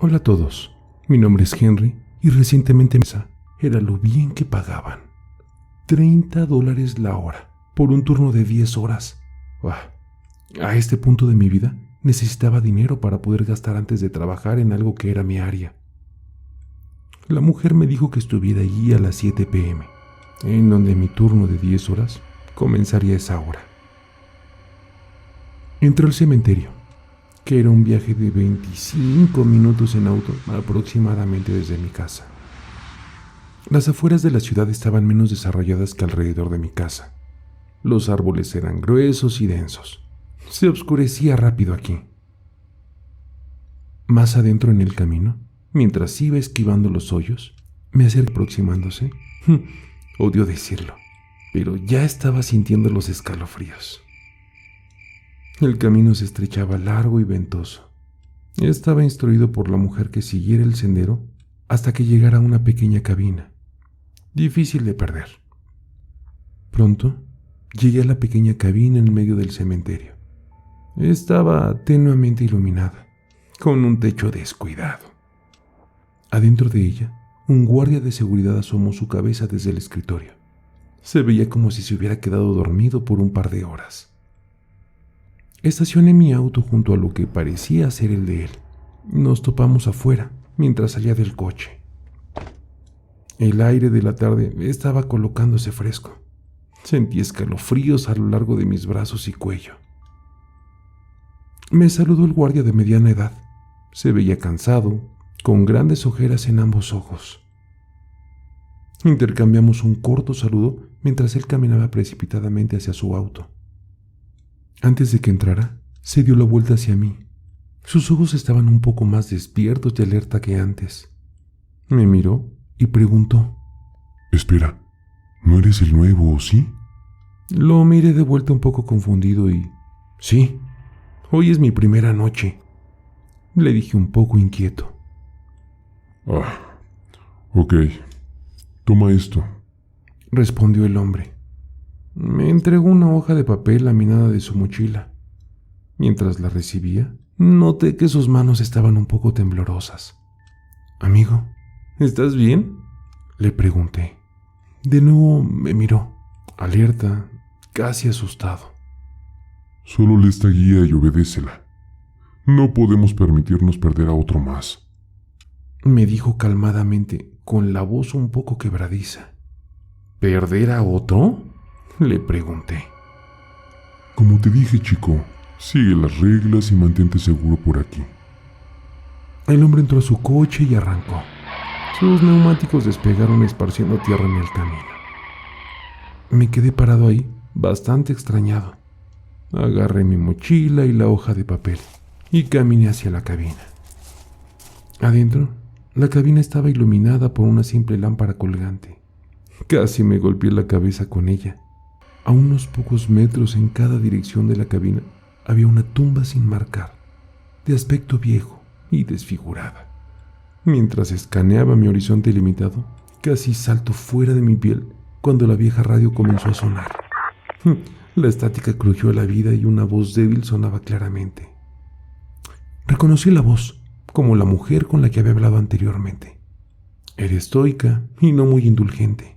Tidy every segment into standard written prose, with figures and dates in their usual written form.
Hola a todos, mi nombre es Henry y recientemente era lo bien que pagaban. $30 la hora por un turno de 10 horas. A este punto de mi vida necesitaba dinero para poder gastar antes de trabajar en algo que era mi área. La mujer me dijo que estuviera allí a las 7 p.m., en donde mi turno de 10 horas comenzaría a esa hora. Entré al cementerio, que era un viaje de 25 minutos en auto aproximadamente desde mi casa. Las afueras de la ciudad estaban menos desarrolladas que alrededor de mi casa. Los árboles eran gruesos y densos. Se oscurecía rápido aquí. Más adentro en el camino, mientras iba esquivando los hoyos, me acerqué aproximándose. Odio decirlo, pero ya estaba sintiendo los escalofríos. El camino se estrechaba largo y ventoso. Estaba instruido por la mujer que siguiera el sendero hasta que llegara a una pequeña cabina, difícil de perder. Pronto, llegué a la pequeña cabina en medio del cementerio. Estaba tenuemente iluminada, con un techo descuidado. Adentro de ella, un guardia de seguridad asomó su cabeza desde el escritorio. Se veía como si se hubiera quedado dormido por un par de horas. Estacioné mi auto junto a lo que parecía ser el de él. Nos topamos afuera mientras salía del coche. El aire de la tarde estaba colocándose fresco. Sentí escalofríos a lo largo de mis brazos y cuello. Me saludó el guardia de mediana edad. Se veía cansado, con grandes ojeras en ambos ojos. Intercambiamos un corto saludo mientras él caminaba precipitadamente hacia su auto. Antes de que entrara, se dio la vuelta hacia mí. Sus ojos estaban un poco más despiertos y alerta que antes. Me miró y preguntó: Espera, ¿no eres el nuevo, sí? Lo miré de vuelta un poco confundido y... Sí, hoy es mi primera noche, le dije un poco inquieto. Ok, toma esto, respondió el hombre. Me entregó una hoja de papel laminada de su mochila. Mientras la recibía, noté que sus manos estaban un poco temblorosas. Amigo, ¿estás bien?, le pregunté. De nuevo me miró, alerta, casi asustado. Solo lee esta guía y obedécela. No podemos permitirnos perder a otro más, me dijo calmadamente, con la voz un poco quebradiza. ¿Perder a otro?, le pregunté. Como te dije, chico, sigue las reglas y mantente seguro por aquí. El hombre entró a su coche y arrancó. Sus neumáticos despegaron esparciendo tierra en el camino. Me quedé parado ahí, bastante extrañado. Agarré mi mochila y la hoja de papel y caminé hacia la cabina. Adentro, la cabina estaba iluminada por una simple lámpara colgante. Casi me golpeé la cabeza con ella. A unos pocos metros en cada dirección de la cabina había una tumba sin marcar, de aspecto viejo y desfigurada. Mientras escaneaba mi horizonte ilimitado, casi salto fuera de mi piel cuando la vieja radio comenzó a sonar. La estática crujió a la vida y una voz débil sonaba claramente. Reconocí la voz como la mujer con la que había hablado anteriormente. Era estoica y no muy indulgente.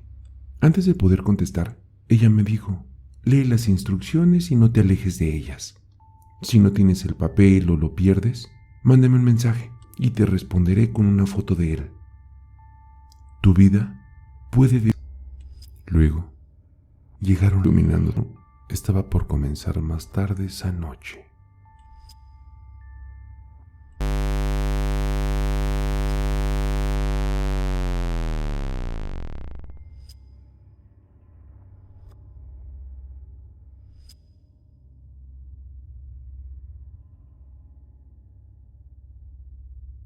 Antes de poder contestar, ella me dijo: lee las instrucciones y no te alejes de ellas. Si no tienes el papel o lo pierdes, mándame un mensaje y te responderé con una foto de él. Tu vida puede... Luego, llegaron iluminando. Estaba por comenzar más tarde esa noche.